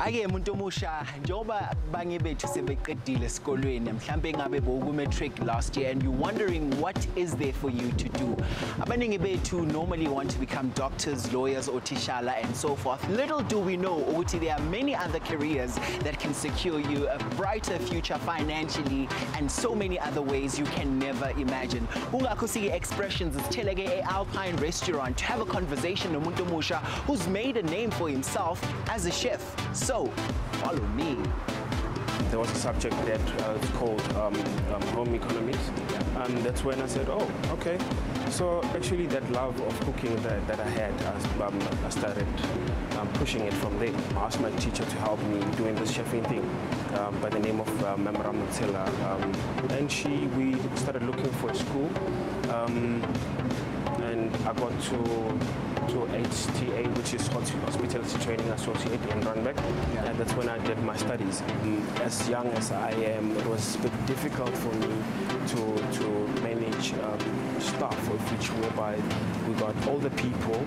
Ake umuntu omusha njoba bange bethu sebeqedile esikolweni mhlambe ngabe boku matric last year and you're wondering what is there for you to do. Abaningi bethu normally want to become doctors, lawyers, or tishala and so forth. Little do we know ukuthi there are many other careers that can secure you a brighter future financially and so many other ways you can never imagine. Kungakho sike expressions isitheleke e-Alpine restaurant to have a conversation nomuntu omusha who's made a name for himself as a chef. So, follow me. There was a subject that it's called home economics, and that's when I said, oh, okay. So actually that love of cooking that I had, I started pushing it from there. I asked my teacher to help me doing this chefing thing by the name of Memra Matsela, and we started looking for a school, and I got to HTA, which is Hospitality Training Associate in Randburg, and that's when I did my studies. As young as I am, it was a bit difficult for me to manage staff, whereby we got older people.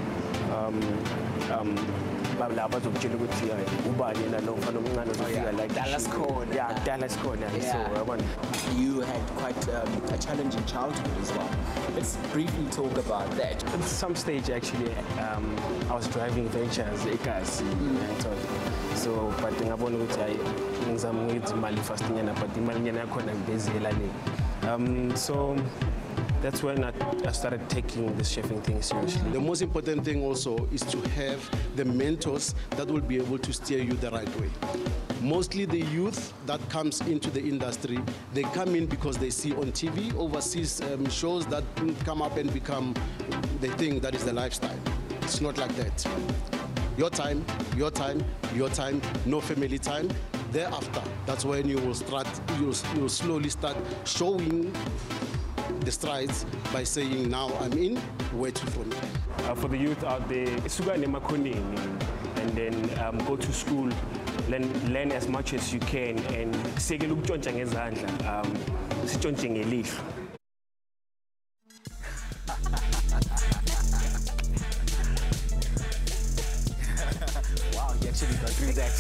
Dallas Corner. Yeah, Dallas Corner. Yeah. So you had quite a challenging childhood as well. Let's briefly talk about that. At some stage, actually, I was driving ventures, cars. So, but so that's when I started taking this chefing thing seriously. The most important thing also is to have the mentors that will be able to steer you the right way. Mostly the youth that comes into the industry, they come in because they see on TV, overseas shows that come up and become the thing that is the lifestyle. It's not like that. Your time, your time, your time, no family time. Thereafter, that's when you will start, you'll slowly start showing the strides by saying, now I'm in, where to from here. For the youth out there, and then go to school, learn as much as you can, and Wow, you actually got through that.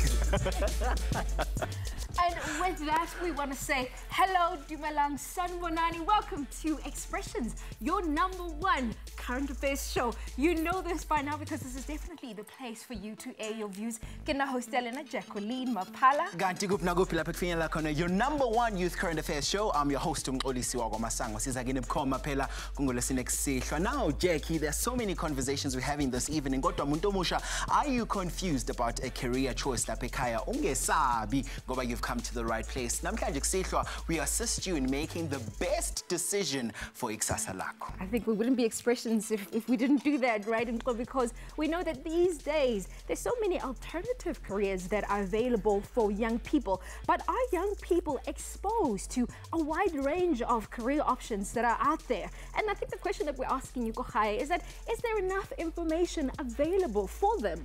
And with that, we want to say hello, Dumelang Sanbonani. Welcome to Expressions, your #1 current affairs show. You know this by now because this is definitely the place for you to air your views. Kena hostelena Jacqueline Mapala. Ganti kupna kuphi lapha kufinyela khona your #1 youth current affairs show. I'm your host uMxolisiwa kwaMasango. Sizakene bukhoma phela kungolesine kusihlwa. Now, Jackie, there's so many conversations we're having this evening. Kodwa muntu omusha, are you confused about a career choice lapha ekhaya? Ungesabi ngoba you've come to the right place. Namhlanje kusihlwa, we assist you in making the best decision for ikusasa lakho. I think we wouldn't be Expressions if we didn't do that, right? Because we know that these days there's so many alternative careers that are available for young people. But are young people exposed to a wide range of career options that are out there? And I think the question that we're asking you, Kohai, is that is there enough information available for them?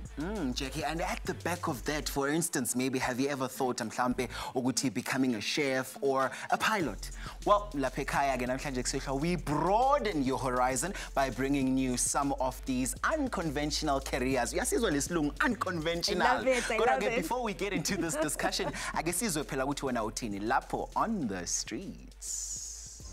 Jackie, and at the back of that, for instance, maybe have you ever thought mhlambe ukuthi becoming a chef or a pilot? Well, lapha ekhaya ke namhlanje kusihlwa, we broaden your horizon by bringing you some of these unconventional careers. Uyasizwa lesilungu unconventional. I love it. Before we get into this discussion, ake sizwe phela ukuthi wena uthini lapho on the streets.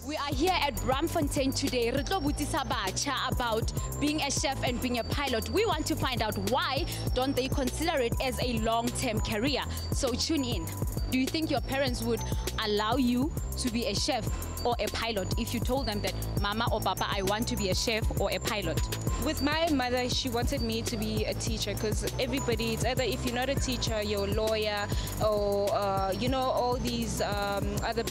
We are here at Bramfontein today. Re tlo botsisa batjha about being a chef and being a pilot. We want to find out why don't they consider it as a long-term career. So tune in. Do you think your parents would allow you to be a chef or a pilot if you told them that, Mama or Papa, I want to be a chef or a pilot? With my mother, she wanted me to be a teacher because everybody, it's either if you're not a teacher, you're a lawyer or, you know, all these other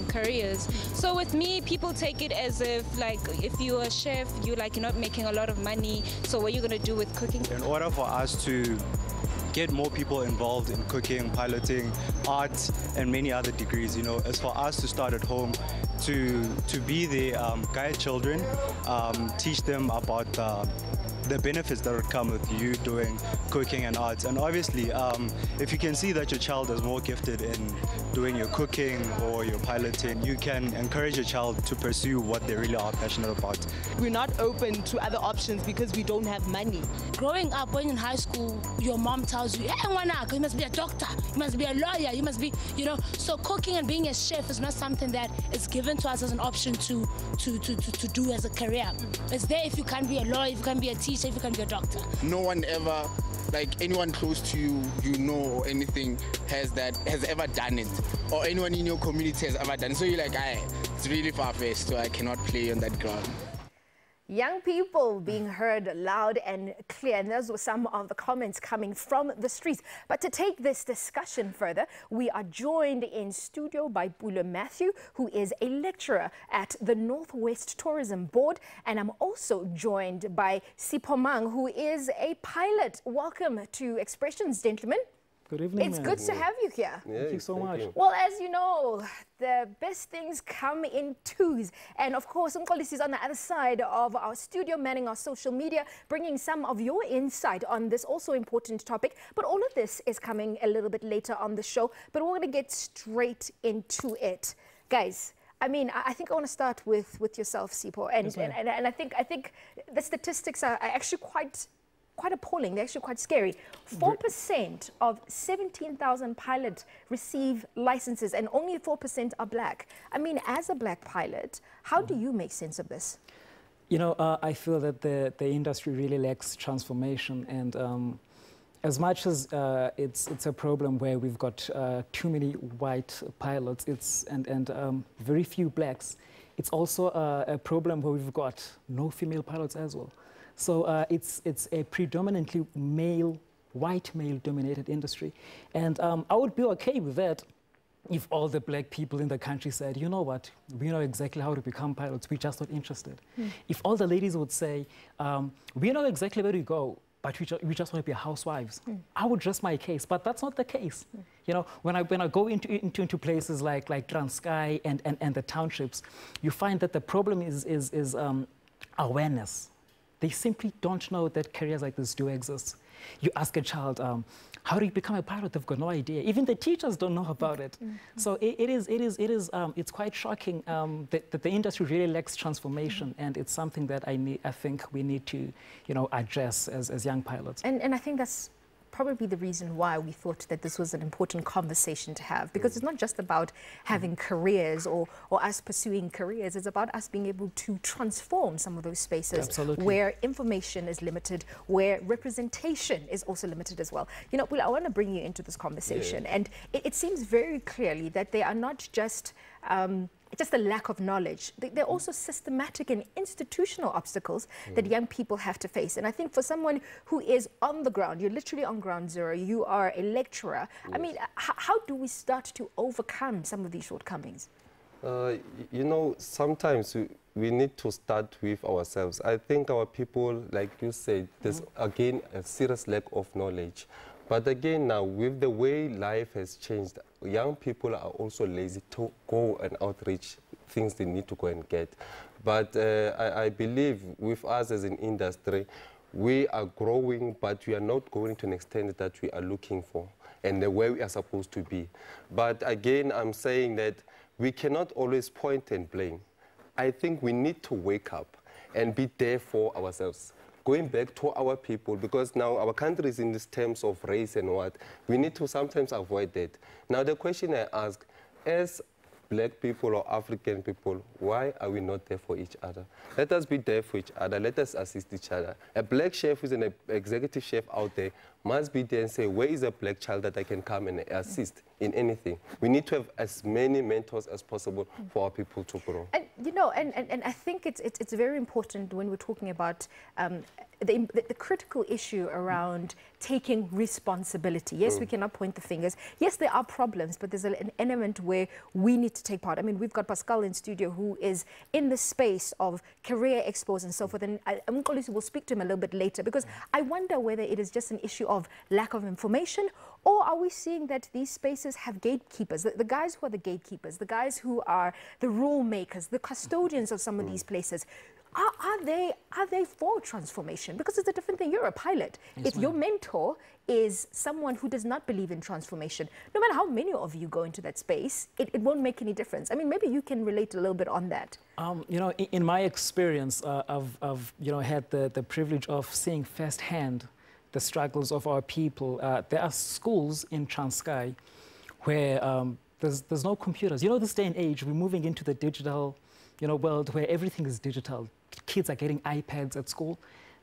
careers. So with me, people take it as if, like, if you're a chef, you're not making a lot of money, so what are you going to do with cooking? In order for us to get more people involved in cooking, piloting, art, and many other degrees, you know, is for us to start at home, to be the guide children, teach them about the benefits that would come with you doing cooking and arts. And obviously, if you can see that your child is more gifted in doing your cooking or your piloting, you can encourage your child to pursue what they really are passionate about. We're not open to other options because we don't have money. Growing up, when in high school, your mom tells you, hey, Wanaka, you must be a doctor, you must be a lawyer, you must be, you know. So cooking and being a chef is not something that is given to us as an option to do as a career. It's there if you can't be a lawyer, if you can't be a teacher, if you can't be a doctor. No one ever, like anyone close to you, you know, or anything has ever done it, or anyone in your community has ever done it. So you're like, it's really far-fetched, so I cannot play on that ground. Young people being heard loud and clear, and those were some of the comments coming from the streets. But to take this discussion further, we are joined in studio by Pulo Matthew, who is a lecturer at the Northwest Tourism Board, and I'm also joined by Sipho Mang, who is a pilot. Welcome to Expressions, gentlemen. Good evening. It's good to have you here. Yeah, thank you so much. Well, as you know, the best things come in twos. And of course, Mkolisi is on the other side of our studio, manning our social media, bringing some of your insight on this also important topic. But all of this is coming a little bit later on the show. But we're going to get straight into it. Guys, I mean, I think I want to start with yourself, Sipho. And I think the statistics are actually quite appalling. They're actually quite scary. 4% of 17,000 pilots receive licenses, and only 4% are black. I mean, as a black pilot, how do you make sense of this? You know, I feel that the industry really lacks transformation, and as much as it's a problem where we've got too many white pilots, and very few blacks, it's also a problem where we've got no female pilots as well. So it's a predominantly white male-dominated industry. And I would be okay with that if all the black people in the country said, you know what, we know exactly how to become pilots, we're just not interested. If all the ladies would say, we know exactly where to go, but we just want to be housewives, I would rest my case, but that's not the case. You know, when I go into places like Transkei and the townships, you find that the problem is awareness. They simply don't know that careers like this do exist. You ask a child, how do you become a pilot? They've got no idea. Even the teachers don't know about it. So it's quite shocking that the industry really lacks transformation, and it's something that I think we need to, you know, address as young pilots. And I think that's probably the reason why we thought that this was an important conversation to have, because it's not just about having careers or us pursuing careers. It's about us being able to transform some of those spaces where information is limited, where representation is also limited as well. You know, I want to bring you into this conversation, and it seems very clearly that they are not just a lack of knowledge. They're also systematic and institutional obstacles that young people have to face. And I think for someone who is on the ground, you're literally on ground zero, you are a lecturer. I mean, how do we start to overcome some of these shortcomings? You know, sometimes we need to start with ourselves. I think our people, like you said, there's again a serious lack of knowledge. But again, now, with the way life has changed, young people are also lazy to go and outreach things they need to go and get. But I believe with us as an industry, we are growing, but we are not growing to an extent that we are looking for and the way we are supposed to be. But again, I'm saying that we cannot always point and blame. I think we need to wake up and be there for ourselves. Going back to our people, because now our country is in these terms of race and what, we need to sometimes avoid that. Now the question I ask, as black people or African people, why are we not there for each other? Let us be there for each other, let us assist each other. A black chef who's an executive chef out there must be there and say, where is a black child that I can come and assist in anything? We need to have as many mentors as possible for our people to grow. And you know, and I think it's very important when we're talking about the critical issue around taking responsibility. Yes, we cannot point the fingers. Yes, there are problems, but there's an element where we need to take part. I mean, we've got Pascal in studio who is in the space of career expos and so forth, and Mkolisi will speak to him a little bit later, because I wonder whether it is just an issue of lack of information, or are we seeing that these spaces have gatekeepers, the guys who are the gatekeepers, the guys who are the rule makers, the custodians of some of these places, Are they for transformation? Because it's a different thing. You're a pilot. Yes, if your mentor is someone who does not believe in transformation, no matter how many of you go into that space, it won't make any difference. I mean, maybe you can relate a little bit on that. You know, in my experience, I've you know, had the privilege of seeing firsthand the struggles of our people. There are schools in Transkei where there's no computers. You know, this day and age, we're moving into the digital, you know, world where everything is digital. Kids are getting iPads at school.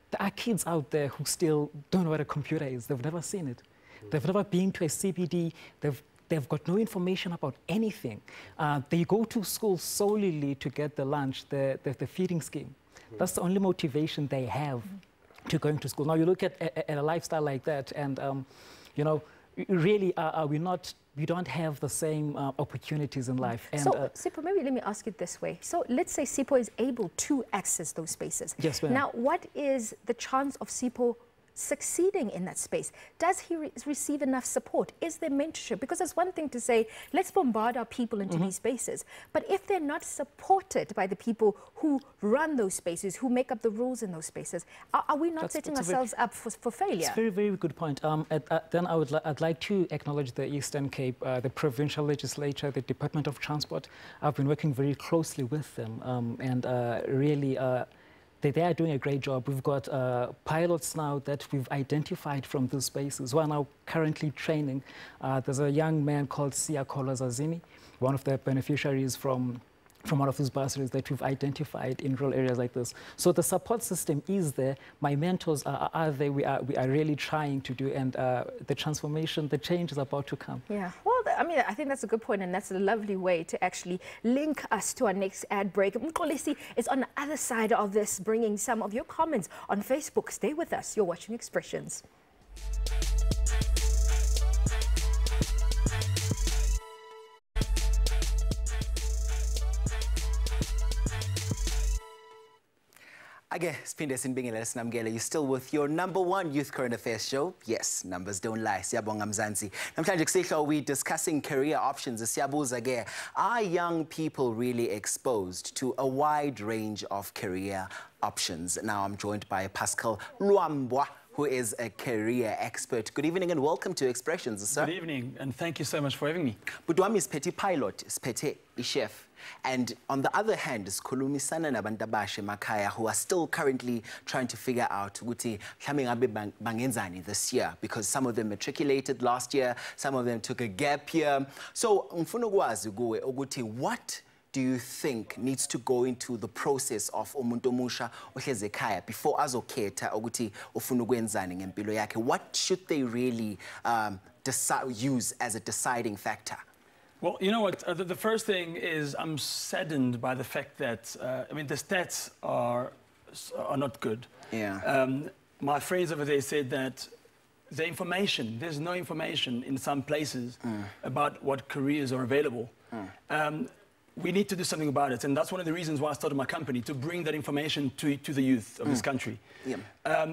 There are kids out there who still don't know what a computer is. They've never seen it. They've never been to a CBD. They've got no information about anything. They go to school solely to get the lunch, the feeding scheme. That's the only motivation they have to going to school. Now, you look at a lifestyle like that, and, you know, really, we don't have the same opportunities in life. And, so, Sipho, maybe let me ask it this way. So let's say Sipho is able to access those spaces. Yes, ma'am. Now, what is the chance of Sipho succeeding in that space? Does he receive enough support? Is there mentorship? Because it's one thing to say, let's bombard our people into these spaces. But if they're not supported by the people who run those spaces, who make up the rules in those spaces, are we not setting ourselves up for failure? It's a very, very good point. Then I'd like to acknowledge the Eastern Cape, the provincial legislature, the Department of Transport. I've been working very closely with them, and really, they are doing a great job. We've got pilots now that we've identified from those spaces who are now currently training. There's a young man called Siyakola Zazini, one of the beneficiaries from one of those bursaries that we've identified in rural areas like this. So the support system is there. My mentors are there. We are really trying to do, and the transformation, the change is about to come. Yeah, well, I mean, I think that's a good point, and that's a lovely way to actually link us to our next ad break. Mkolisi is on the other side of this, bringing some of your comments on Facebook. Stay with us. You're watching Expressions. Again, Spinde Sinbingelela Sinamgele, you're still with your #1 youth current affairs show. Yes, numbers don't lie. Siyabonga Mzansi. Namhlanje kusihlwa we're discussing career options. Siyabuza ke, are young people really exposed to a wide range of career options? Now I'm joined by Pascal Luambwa, who is a career expert. Good evening and welcome to Expressions, sir. Good evening, and thank you so much for having me. Budwami is Petit Pilot, is Petit Chef. And on the other hand, is Kulumisana Nabantabashe Makaya, who are still currently trying to figure out Guti Bangenzani this year, because some of them matriculated last year, some of them took a gap year. So, what do you think needs to go into the process of umuntu omusha ohleze ekhaya before azokhetha ukuthi ufuna ukwenzani ngempilo yakhe? What should they really use as a deciding factor? Well, you know what? The first thing is I'm saddened by the fact that, I mean, the stats are not good. Yeah. My friends over there said that the information, there's no information in some places about what careers are available. We need to do something about it, and that's one of the reasons why I started my company, to bring that information to the youth of this country. Yeah.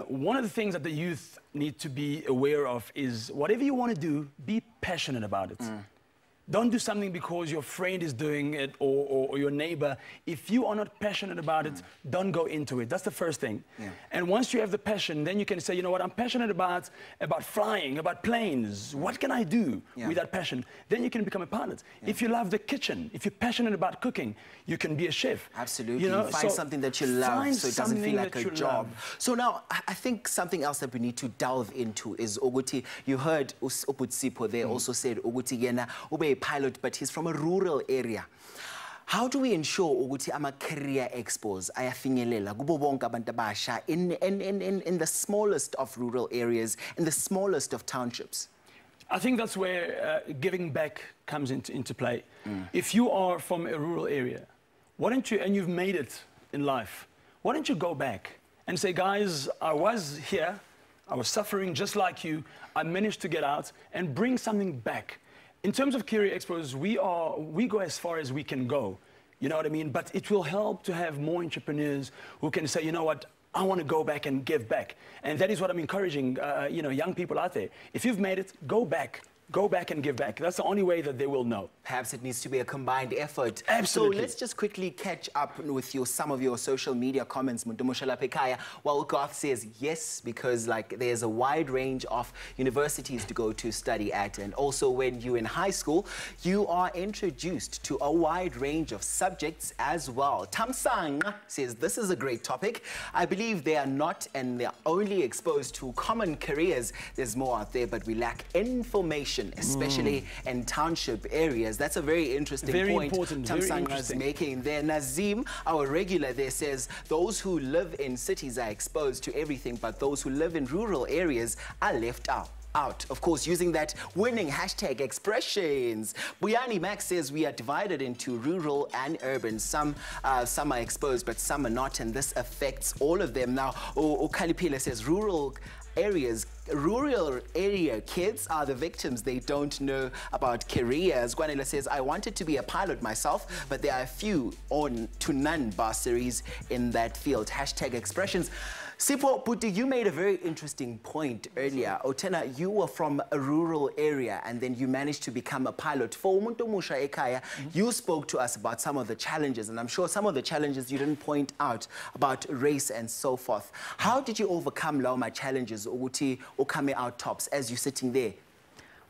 One of the things that the youth need to be aware of is whatever you want to do, be passionate about it. Don't do something because your friend is doing it or your neighbor. If you are not passionate about it, don't go into it. That's the first thing. Yeah. And once you have the passion, then you can say, you know what, I'm passionate about flying, about planes. What can I do with that passion? Then you can become a pilot. Yeah. If you love the kitchen, if you're passionate about cooking, you can be a chef. Absolutely. You know, find something that you love so it doesn't feel like a job. Love. So now, I think something else that we need to delve into is Oguti. You heard Uputsipo there also said Oguti Yena ube pilot, but he's from a rural area. How do we ensure ukuthi ama career expos ayafinyelela kubo bonke abantu abasha in the smallest of rural areas, in the smallest of townships? I think that's where giving back comes into play. If you are from a rural area, why don't you, and you've made it in life, why don't you go back and say, guys, I was here, I was suffering just like you, I managed to get out, and bring something back. In terms of career expos, we go as far as we can go, you know what I mean? But it will help to have more entrepreneurs who can say, you know what, I want to go back and give back. And that is what I'm encouraging, you know, young people out there. If you've made it, go back, go back and give back. That's the only way that they will know. Perhaps it needs to be a combined effort. Absolutely. So let's just quickly catch up with some of your social media comments. Mundumushala Pekaya, while Garth says yes, because like there's a wide range of universities to go to study at, and also when you're in high school, you are introduced to a wide range of subjects as well. Tamsang says this is a great topic. I believe they are not, and they're only exposed to common careers. There's more out there, but we lack information, especially in township areas. That's a very interesting point Tamsang is making there. Nazim, our regular there, says those who live in cities are exposed to everything, but those who live in rural areas are left out. Of course, using that winning hashtag expressions. Buyani Max says we are divided into rural and urban. Some are exposed, but some are not, and this affects all of them. Now, Okalipila says rural area kids are the victims. They don't know about careers. Gwanela says, I wanted to be a pilot myself, but there are a few to none bursaries in that field. Hashtag expressions. Sipho Puti, you made a very interesting point earlier. Otena, you were from a rural area and then you managed to become a pilot. For Umuntu Musha Ekaya, you spoke to us about some of the challenges, and I'm sure some of the challenges you didn't point out about race and so forth. How did you overcome Lauma challenges, Uguti, or coming out tops as you're sitting there?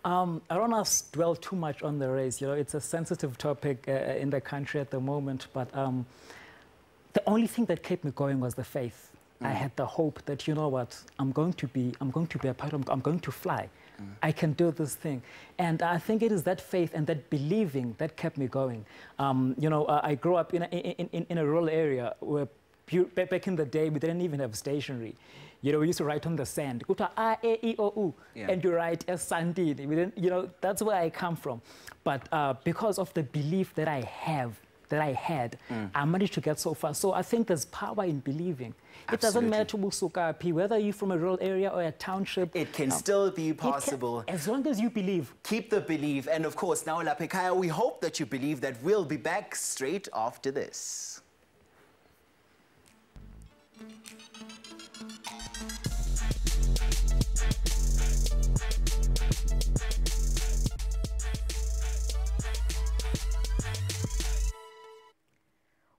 I don't want to dwell too much on the race. You know, it's a sensitive topic in the country at the moment, but the only thing that kept me going was the faith. I had the hope that, you know what, I'm going to be a pilot, I'm going to fly. I can do this thing. And I think it is that faith and that believing that kept me going. You know, I grew up in a rural area where back in the day, we didn't even have stationery. You know, we used to write on the sand. And you write as Sandini. We didn't, you know, that's where I come from. But because of the belief that I had, I managed to get so far. So I think there's power in believing. Absolutely. It doesn't matter to whether you're from a rural area or a township. It can still be possible. As long as you believe. Keep the belief. And of course, now Lapekaya, we hope that you believe that. We'll be back straight after this.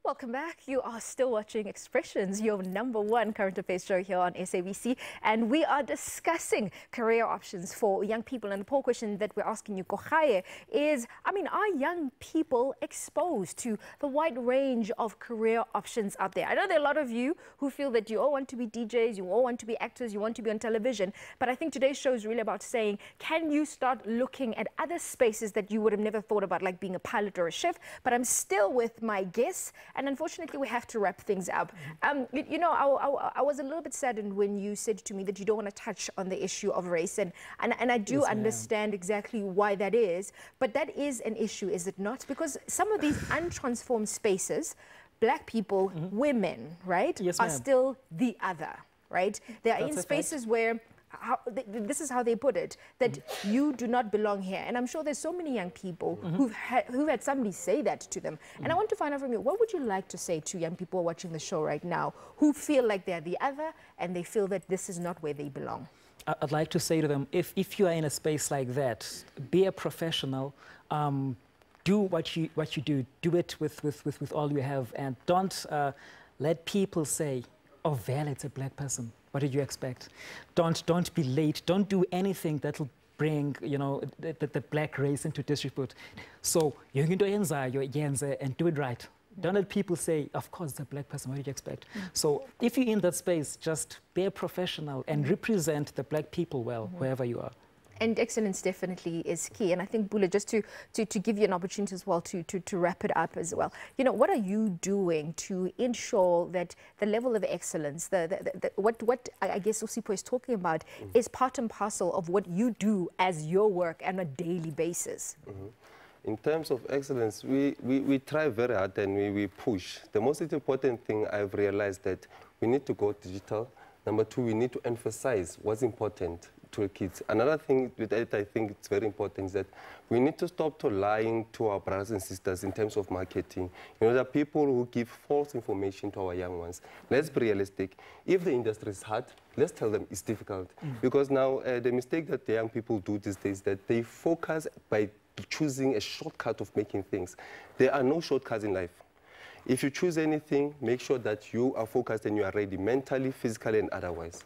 Welcome back. You are still watching Expressions, your #1 current affairs show here on SABC, and we are discussing career options for young people. And the poll question that we're asking you, Kochaye, is, I mean, are young people exposed to the wide range of career options out there? I know there are a lot of you who feel that you all want to be DJs, you all want to be actors, you want to be on television, but I think today's show is really about saying, can you start looking at other spaces that you would have never thought about, like being a pilot or a chef? But I'm still with my guests, and unfortunately, we have to wrap things up. You know, I was a little bit saddened when you said to me that you don't want to touch on the issue of race, and I do understand exactly why that is, but that is an issue, is it not? Because some of these untransformed spaces, black people, women, right, are still the other, right? They are in spaces where this is how they put it, that you do not belong here. And I'm sure there's so many young people who've had somebody say that to them. And I want to find out from you, what would you like to say to young people watching the show right now who feel like they're the other and they feel that this is not where they belong? I'd like to say to them, if you are in a space like that, be a professional, do what you do it with all you have, and don't let people say, oh, Val, it's a black person. What did you expect? Don't be late. Don't do anything that will bring, you know, the black race into disrepute. So you can do and do it right. Don't let people say, of course, it's a black person. What did you expect? So if you're in that space, just be a professional and represent the black people well, wherever you are. And excellence definitely is key. And I think, Bula, just to give you an opportunity as well to wrap it up as well, you know, what are you doing to ensure that the level of excellence, what I guess Usipo is talking about, is part and parcel of what you do as your work on a daily basis? In terms of excellence, we try very hard and we push. The most important thing I've realized that we need to go digital. Number 2, we need to emphasize what's important. to kids. Another thing that I think it's very important is that we need to stop to lying to our brothers and sisters in terms of marketing. You know, there are people who give false information to our young ones. Let's be realistic. If the industry is hard, let's tell them it's difficult. Because now the mistake that the young people do these days is that they focus by choosing a shortcut of making things. There are no shortcuts in life. If you choose anything, make sure that you are focused and you are ready mentally, physically, and otherwise.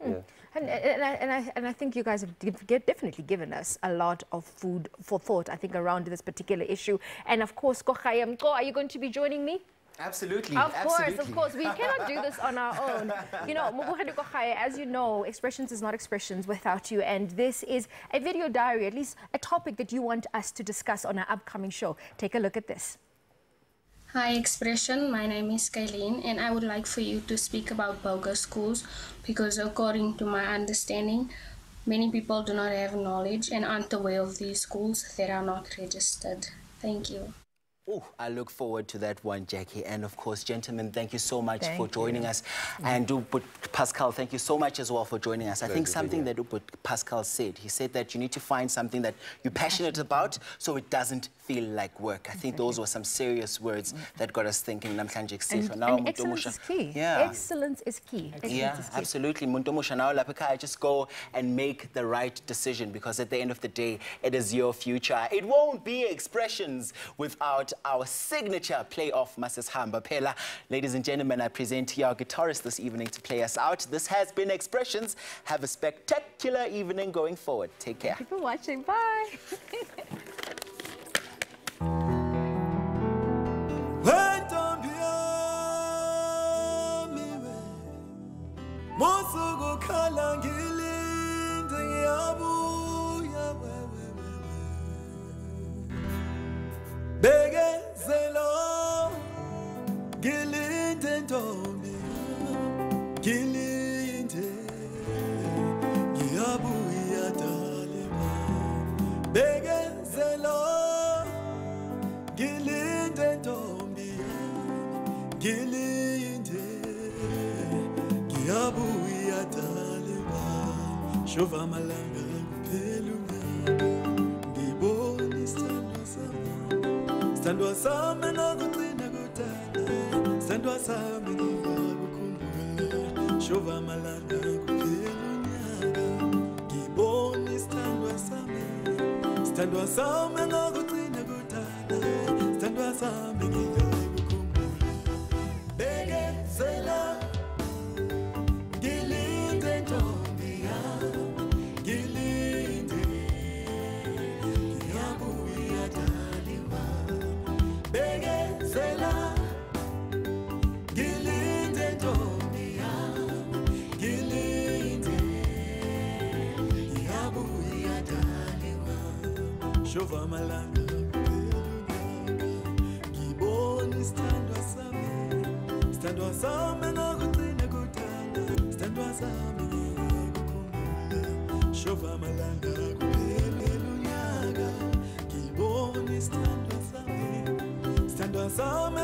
Yeah. And I think you guys have definitely given us a lot of food for thought, I think, around this particular issue. And of course, Kochayam, are you going to be joining me? Absolutely. Of course. We cannot do this on our own. You know, as you know, Expressions is not Expressions without you. And this is a video diary, at least a topic that you want us to discuss on our upcoming show. Take a look at this. Hi Expression, my name is Kylene and I would like for you to speak about bogus schools because according to my understanding, many people do not have knowledge and aren't aware of these schools that are not registered. Thank you. Oh, I look forward to that one, Jackie. And of course, gentlemen, thank you so much for joining us. And Pascal, thank you so much as well for joining us. I think something that Pascal said, he said that you need to find something that you're passionate about so it doesn't feel like work. I think those were some serious words that got us thinking. And excellence is key. Yeah. Excellence is key. Absolutely. Muntomusha, now Lapika, just go and make the right decision because at the end of the day, it is your future. It won't be Expressions without our signature playoff Mrs. Hamba Pela. Ladies and gentlemen, I present here our guitarist this evening to play us out. This has been Expressions. Have a spectacular evening going forward. Take care. Thank you for watching. Bye. Begezelo gilinde ntombi gilinde ngiyabuya dalima begezelo gilinde ntombi gilinde ngiyabuya dalima shova malanga kuphela ngibona isithando sami Sandwa sami ngakugcina kudala Sandwa sami ngikukhumbula Shova amalanga kuphela unyaka Ngibona isithandwa sami Sithandwa sami ngakugcina kudala Sithandwa sami ngikukhumbula Bekezela Ngilinde ntombi yami Ngilinde Ngiyabuya dalima Begezela Gilinde ntombi yami Gilinde Ngiyabuya dalima Shova amalanga ngibona isithandwa sami Sithandwa sami ngakugcina kudala Sithandwa sami ngikukhumbula Shova amalanga kuphela unyaka ngibona isithandwa sami Sithandwa sami